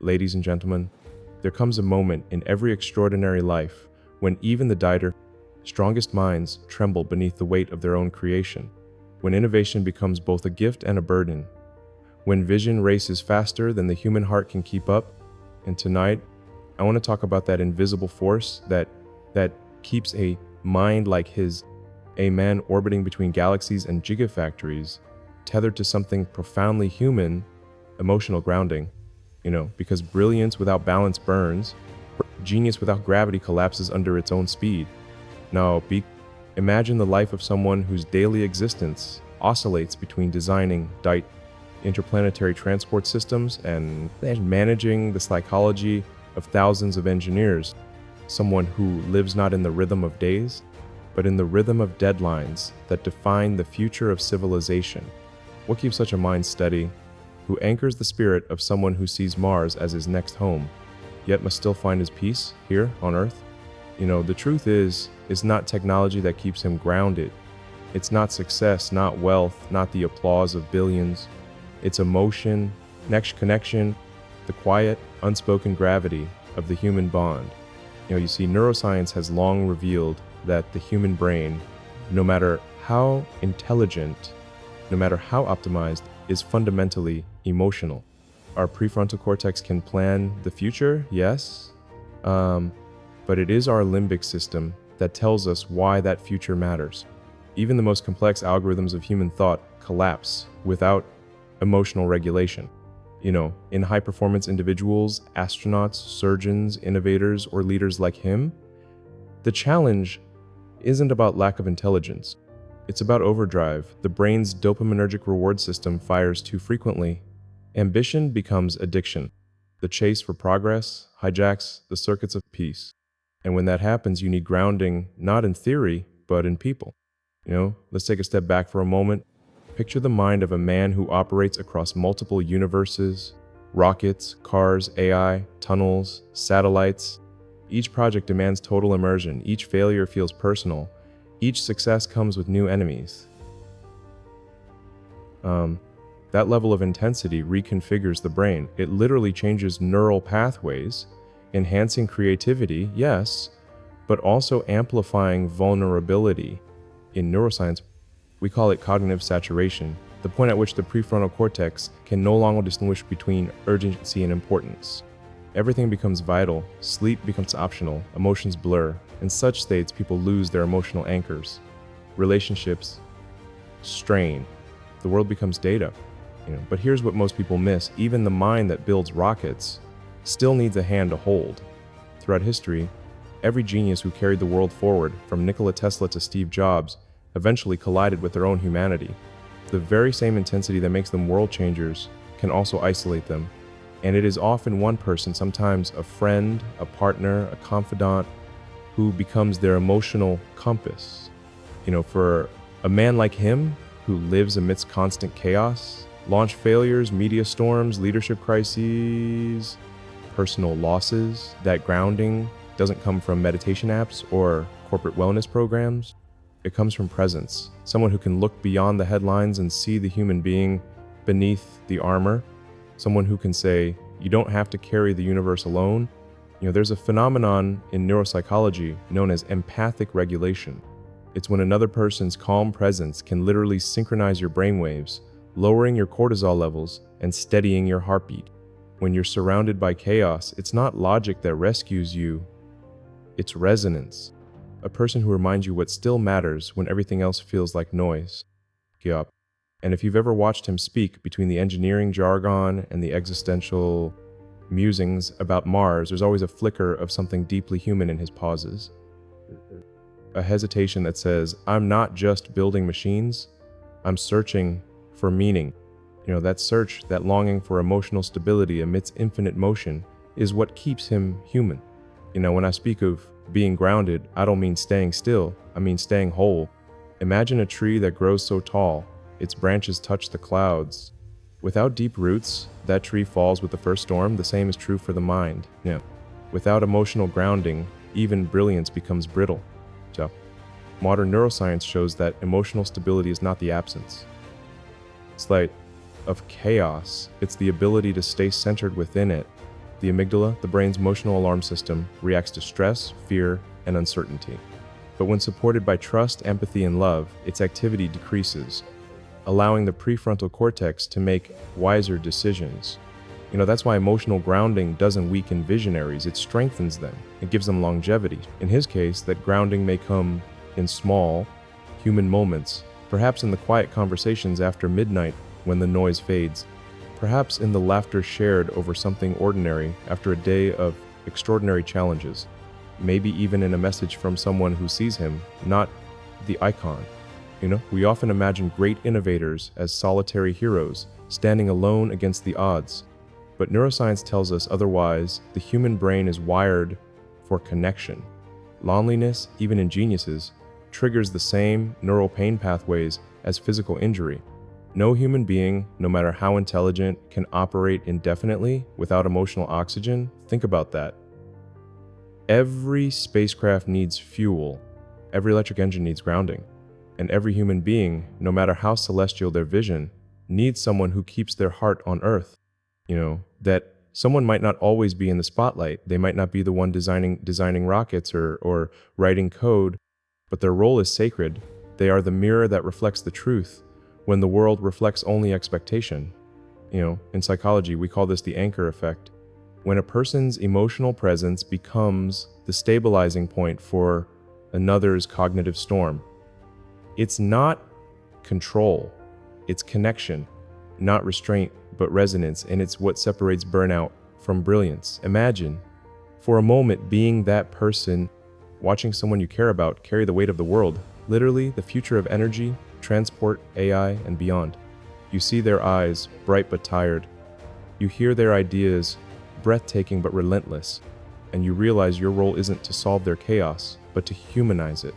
Ladies and gentlemen, there comes a moment in every extraordinary life when even the dighter, strongest minds tremble beneath the weight of their own creation, when innovation becomes both a gift and a burden, when vision races faster than the human heart can keep up. And tonight, I want to talk about that invisible force that keeps a mind like his, a man orbiting between galaxies and gigafactories, tethered to something profoundly human, emotional grounding. Because brilliance without balance burns, genius without gravity collapses under its own speed. Now, imagine the life of someone whose daily existence oscillates between designing interplanetary transport systems and managing the psychology of thousands of engineers. Someone who lives not in the rhythm of days, but in the rhythm of deadlines that define the future of civilization. What keeps such a mind steady? Who anchors the spirit of someone who sees Mars as his next home, yet must still find his peace here on Earth? The truth is, it's not technology that keeps him grounded. It's not success, not wealth, not the applause of billions. It's emotion, connection, the quiet, unspoken gravity of the human bond. You see, neuroscience has long revealed that the human brain, no matter how intelligent, no matter how optimized, is fundamentally emotional. Our prefrontal cortex can plan the future, yes, but it is our limbic system that tells us why that future matters. Even the most complex algorithms of human thought collapse without emotional regulation. In high-performance individuals, astronauts, surgeons, innovators, or leaders like him, the challenge isn't about lack of intelligence. It's about overdrive. The brain's dopaminergic reward system fires too frequently. Ambition becomes addiction. The chase for progress hijacks the circuits of peace. And when that happens, you need grounding, not in theory, but in people. Let's take a step back for a moment. Picture the mind of a man who operates across multiple universes, rockets, cars, AI, tunnels, satellites. Each project demands total immersion. Each failure feels personal. Each success comes with new enemies. That level of intensity reconfigures the brain. It literally changes neural pathways, enhancing creativity, yes, but also amplifying vulnerability. In neuroscience, we call it cognitive saturation, the point at which the prefrontal cortex can no longer distinguish between urgency and importance. Everything becomes vital, sleep becomes optional, emotions blur. In such states, people lose their emotional anchors. Relationships strain. The world becomes data. But here's what most people miss. Even the mind that builds rockets still needs a hand to hold. Throughout history, every genius who carried the world forward, from Nikola Tesla to Steve Jobs, eventually collided with their own humanity. The very same intensity that makes them world changers can also isolate them. And it is often one person, sometimes a friend, a partner, a confidant, who becomes their emotional compass. For a man like him, who lives amidst constant chaos, launch failures, media storms, leadership crises, personal losses, that grounding doesn't come from meditation apps or corporate wellness programs. It comes from presence. Someone who can look beyond the headlines and see the human being beneath the armor. Someone who can say, you don't have to carry the universe alone. There's a phenomenon in neuropsychology known as empathic regulation. It's when another person's calm presence can literally synchronize your brainwaves, lowering your cortisol levels and steadying your heartbeat. When you're surrounded by chaos, it's not logic that rescues you, it's resonance. A person who reminds you what still matters when everything else feels like noise. Yup. And if you've ever watched him speak between the engineering jargon and the existential musings about Mars, there's always a flicker of something deeply human in his pauses. A hesitation that says, I'm not just building machines, I'm searching for meaning. That search, that longing for emotional stability amidst infinite motion is what keeps him human. When I speak of being grounded, I don't mean staying still, I mean staying whole. Imagine a tree that grows so tall, its branches touch the clouds. Without deep roots, that tree falls with the first storm. The same is true for the mind. Without emotional grounding, even brilliance becomes brittle. So, modern neuroscience shows that emotional stability is not the absence. It's like of chaos. It's the ability to stay centered within it. The amygdala, the brain's emotional alarm system, reacts to stress, fear, and uncertainty. But when supported by trust, empathy, and love, its activity decreases, allowing the prefrontal cortex to make wiser decisions. That's why emotional grounding doesn't weaken visionaries, it strengthens them. It gives them longevity. In his case, that grounding may come in small, human moments, perhaps in the quiet conversations after midnight when the noise fades, perhaps in the laughter shared over something ordinary after a day of extraordinary challenges, maybe even in a message from someone who sees him, not the icon. We often imagine great innovators as solitary heroes, standing alone against the odds. But neuroscience tells us otherwise. The human brain is wired for connection. Loneliness, even in geniuses, triggers the same neural pain pathways as physical injury. No human being, no matter how intelligent, can operate indefinitely without emotional oxygen. Think about that. Every spacecraft needs fuel. Every electric engine needs grounding. And every human being, no matter how celestial their vision, needs someone who keeps their heart on Earth. That someone might not always be in the spotlight. They might not be the one designing rockets or writing code, but their role is sacred. They are the mirror that reflects the truth when the world reflects only expectation. In psychology, we call this the anchor effect. When a person's emotional presence becomes the stabilizing point for another's cognitive storm. It's not control, it's connection, not restraint, but resonance, and it's what separates burnout from brilliance. Imagine, for a moment, being that person, watching someone you care about carry the weight of the world, literally the future of energy, transport, AI, and beyond. You see their eyes, bright but tired. You hear their ideas, breathtaking but relentless, and you realize your role isn't to solve their chaos, but to humanize it.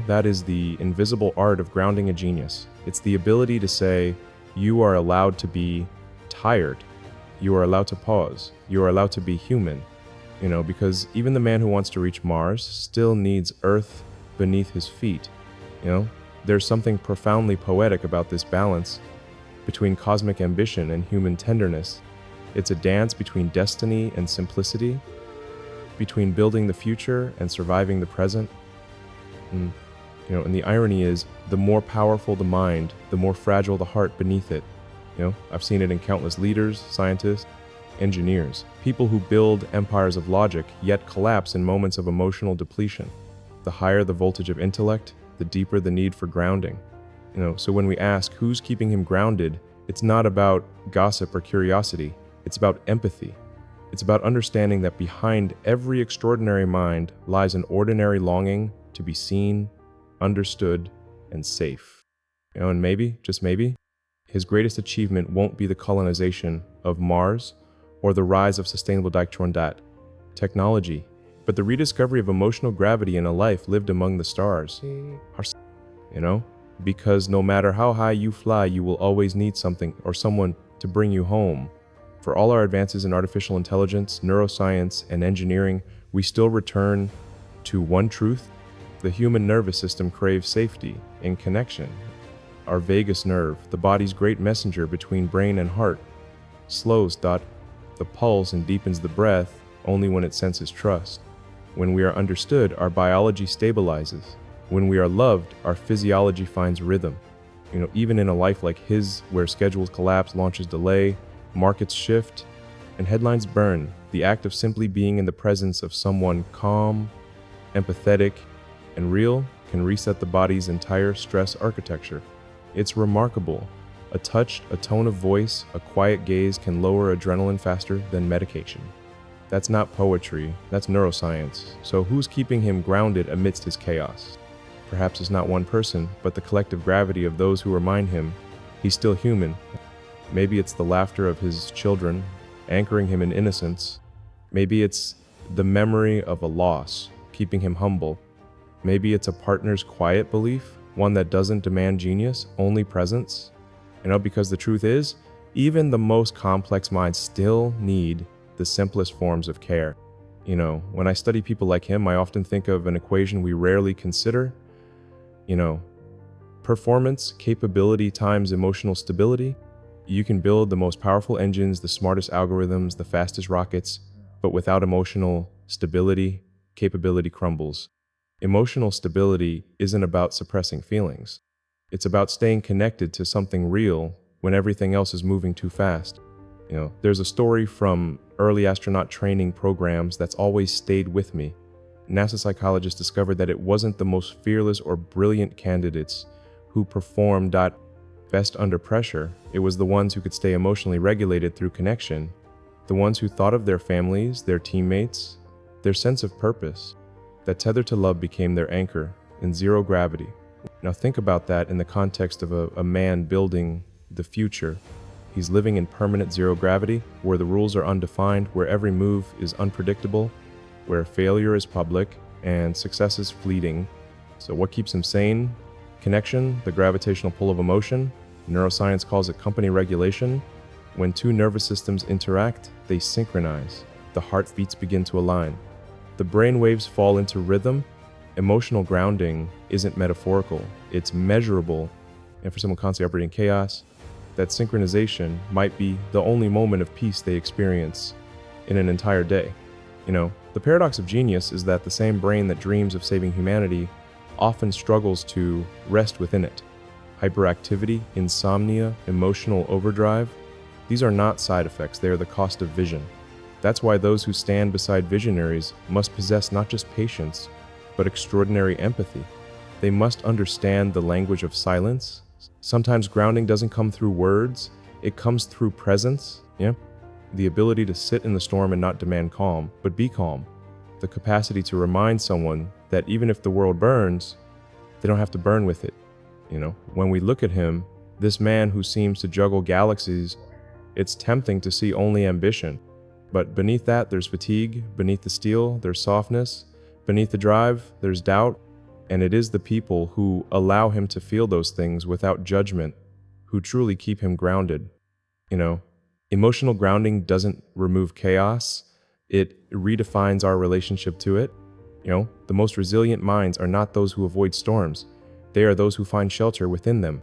That is the invisible art of grounding a genius. It's the ability to say, you are allowed to be tired. You are allowed to pause. You are allowed to be human. Because even the man who wants to reach Mars still needs Earth beneath his feet. There's something profoundly poetic about this balance between cosmic ambition and human tenderness. It's a dance between destiny and simplicity, between building the future and surviving the present. And the irony is, the more powerful the mind, the more fragile the heart beneath it. I've seen it in countless leaders, scientists, engineers, people who build empires of logic, yet collapse in moments of emotional depletion. The higher the voltage of intellect, the deeper the need for grounding. So when we ask who's keeping him grounded, it's not about gossip or curiosity. It's about empathy. It's about understanding that behind every extraordinary mind lies an ordinary longing to be seen, understood, and safe. And maybe, just maybe, his greatest achievement won't be the colonization of Mars or the rise of sustainable technology, but the rediscovery of emotional gravity in a life lived among the stars. Because no matter how high you fly, you will always need something or someone to bring you home. For all our advances in artificial intelligence, neuroscience, and engineering, we still return to one truth. The human nervous system craves safety and connection. Our vagus nerve, the body's great messenger between brain and heart, slows the pulse and deepens the breath only when it senses trust. When we are understood, our biology stabilizes. When we are loved, our physiology finds rhythm. Even in a life like his, where schedules collapse, launches delay, markets shift, and headlines burn, the act of simply being in the presence of someone calm, empathetic, and real can reset the body's entire stress architecture. It's remarkable. A touch, a tone of voice, a quiet gaze can lower adrenaline faster than medication. That's not poetry, that's neuroscience. So who's keeping him grounded amidst his chaos? Perhaps it's not one person, but the collective gravity of those who remind him he's still human. Maybe it's the laughter of his children, anchoring him in innocence. Maybe it's the memory of a loss, keeping him humble. Maybe it's a partner's quiet belief, one that doesn't demand genius, only presence. Because the truth is, even the most complex minds still need the simplest forms of care. When I study people like him, I often think of an equation we rarely consider. Performance, capability times emotional stability. You can build the most powerful engines, the smartest algorithms, the fastest rockets, but without emotional stability, capability crumbles. Emotional stability isn't about suppressing feelings. It's about staying connected to something real when everything else is moving too fast. There's a story from early astronaut training programs that's always stayed with me. NASA psychologists discovered that it wasn't the most fearless or brilliant candidates who performed best under pressure. It was the ones who could stay emotionally regulated through connection, the ones who thought of their families, their teammates, their sense of purpose. That tether to love became their anchor in zero gravity. Now think about that in the context of a man building the future. He's living in permanent zero gravity, where the rules are undefined, where every move is unpredictable, where failure is public and success is fleeting. So what keeps him sane? Connection, the gravitational pull of emotion. Neuroscience calls it company regulation. When two nervous systems interact, they synchronize. The heartbeats begin to align. The brainwaves fall into rhythm. Emotional grounding isn't metaphorical, it's measurable. And for someone constantly operating in chaos, that synchronization might be the only moment of peace they experience in an entire day. The paradox of genius is that the same brain that dreams of saving humanity often struggles to rest within it. Hyperactivity, insomnia, emotional overdrive, these are not side effects, they are the cost of vision. That's why those who stand beside visionaries must possess not just patience, but extraordinary empathy. They must understand the language of silence. Sometimes grounding doesn't come through words, it comes through presence. The ability to sit in the storm and not demand calm, but be calm. The capacity to remind someone that even if the world burns, they don't have to burn with it. When we look at him, this man who seems to juggle galaxies, it's tempting to see only ambition. But beneath that, there's fatigue. Beneath the steel, there's softness. Beneath the drive, there's doubt. And it is the people who allow him to feel those things without judgment who truly keep him grounded. Emotional grounding doesn't remove chaos. It redefines our relationship to it. The most resilient minds are not those who avoid storms. They are those who find shelter within them.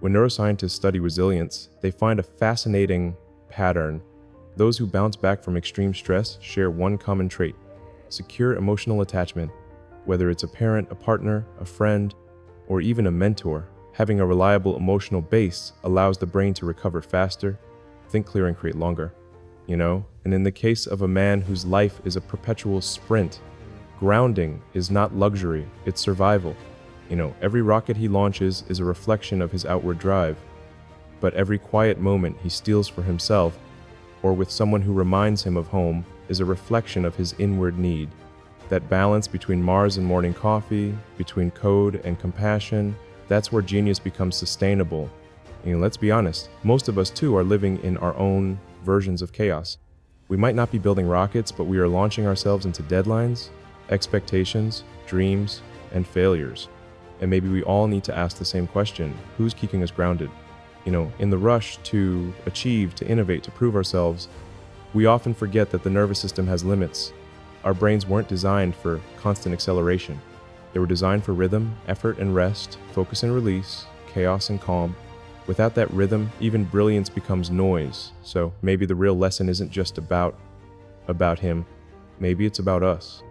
When neuroscientists study resilience, they find a fascinating pattern. Those who bounce back from extreme stress share one common trait: secure emotional attachment. Whether it's a parent, a partner, a friend, or even a mentor, having a reliable emotional base allows the brain to recover faster, think clear, and create longer. And in the case of a man whose life is a perpetual sprint, grounding is not luxury, it's survival. Every rocket he launches is a reflection of his outward drive, but every quiet moment he steals for himself or with someone who reminds him of home is a reflection of his inward need. That balance between Mars and morning coffee, between code and compassion, that's where genius becomes sustainable. Let's be honest, most of us too are living in our own versions of chaos. We might not be building rockets, but we are launching ourselves into deadlines, expectations, dreams, and failures. And maybe we all need to ask the same question: who's keeping us grounded? In the rush to achieve, to innovate, to prove ourselves, we often forget that the nervous system has limits. Our brains weren't designed for constant acceleration. They were designed for rhythm, effort and rest, focus and release, chaos and calm. Without that rhythm, even brilliance becomes noise. So maybe the real lesson isn't just about him. Maybe it's about us.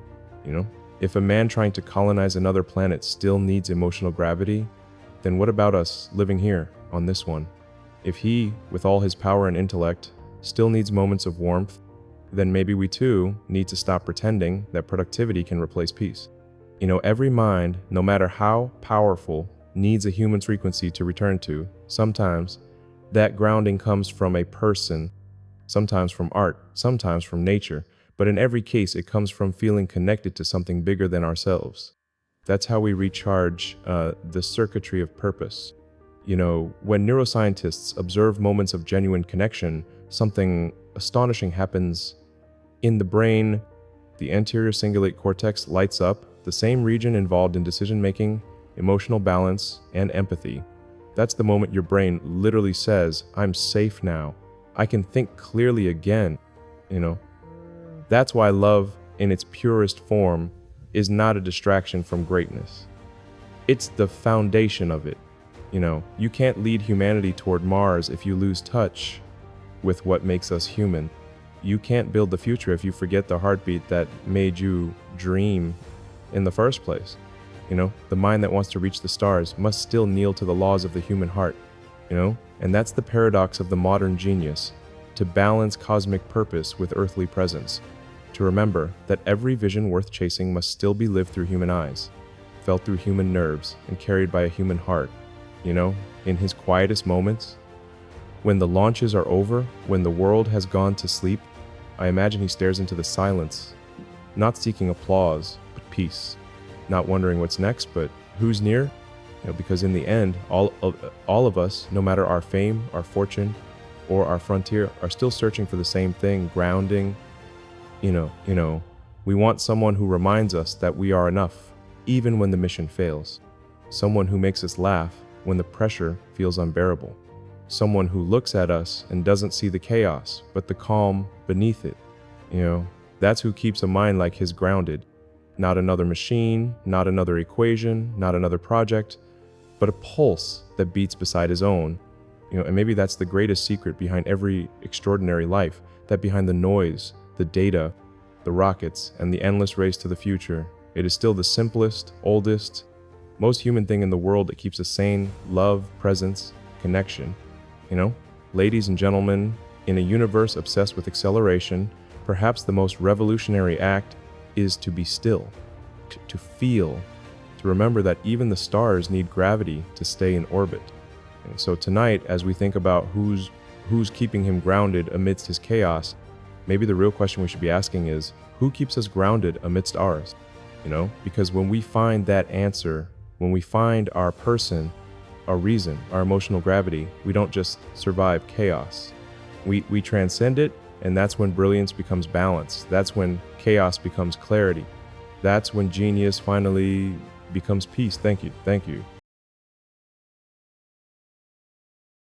If a man trying to colonize another planet still needs emotional gravity, then what about us living here on this one? If he, with all his power and intellect, still needs moments of warmth, then maybe we too need to stop pretending that productivity can replace peace. Every mind, no matter how powerful, needs a human frequency to return to. Sometimes that grounding comes from a person, sometimes from art, sometimes from nature, but in every case it comes from feeling connected to something bigger than ourselves. That's how we recharge the circuitry of purpose. When neuroscientists observe moments of genuine connection, something astonishing happens in the brain. The anterior cingulate cortex lights up, the same region involved in decision-making, emotional balance, and empathy. That's the moment your brain literally says, "I'm safe now. I can think clearly again." That's why love, in its purest form, is not a distraction from greatness. It's the foundation of it. You can't lead humanity toward Mars if you lose touch with what makes us human. You can't build the future if you forget the heartbeat that made you dream in the first place. The mind that wants to reach the stars must still kneel to the laws of the human heart, And that's the paradox of the modern genius, to balance cosmic purpose with earthly presence, to remember that every vision worth chasing must still be lived through human eyes, felt through human nerves, and carried by a human heart. In his quietest moments, when the launches are over, when the world has gone to sleep, I imagine he stares into the silence, not seeking applause, but peace, not wondering what's next, but who's near. Because in the end, all of us, no matter our fame, our fortune, or our frontier, are still searching for the same thing, grounding. We want someone who reminds us that we are enough, even when the mission fails. Someone who makes us laugh when the pressure feels unbearable. Someone who looks at us and doesn't see the chaos, but the calm beneath it. That's who keeps a mind like his grounded. Not another machine, not another equation, not another project, but a pulse that beats beside his own. And maybe that's the greatest secret behind every extraordinary life, that behind the noise, the data, the rockets, and the endless race to the future, it is still the simplest, oldest, most human thing in the world that keeps us sane: love, presence, connection. Ladies and gentlemen, in a universe obsessed with acceleration, perhaps the most revolutionary act is to be still, to feel, to remember that even the stars need gravity to stay in orbit. And so tonight, as we think about who's keeping him grounded amidst his chaos, maybe the real question we should be asking is, who keeps us grounded amidst ours? Because when we find that answer, when we find our person, our reason, our emotional gravity, we don't just survive chaos. We transcend it, and that's when brilliance becomes balance. That's when chaos becomes clarity. That's when genius finally becomes peace. Thank you.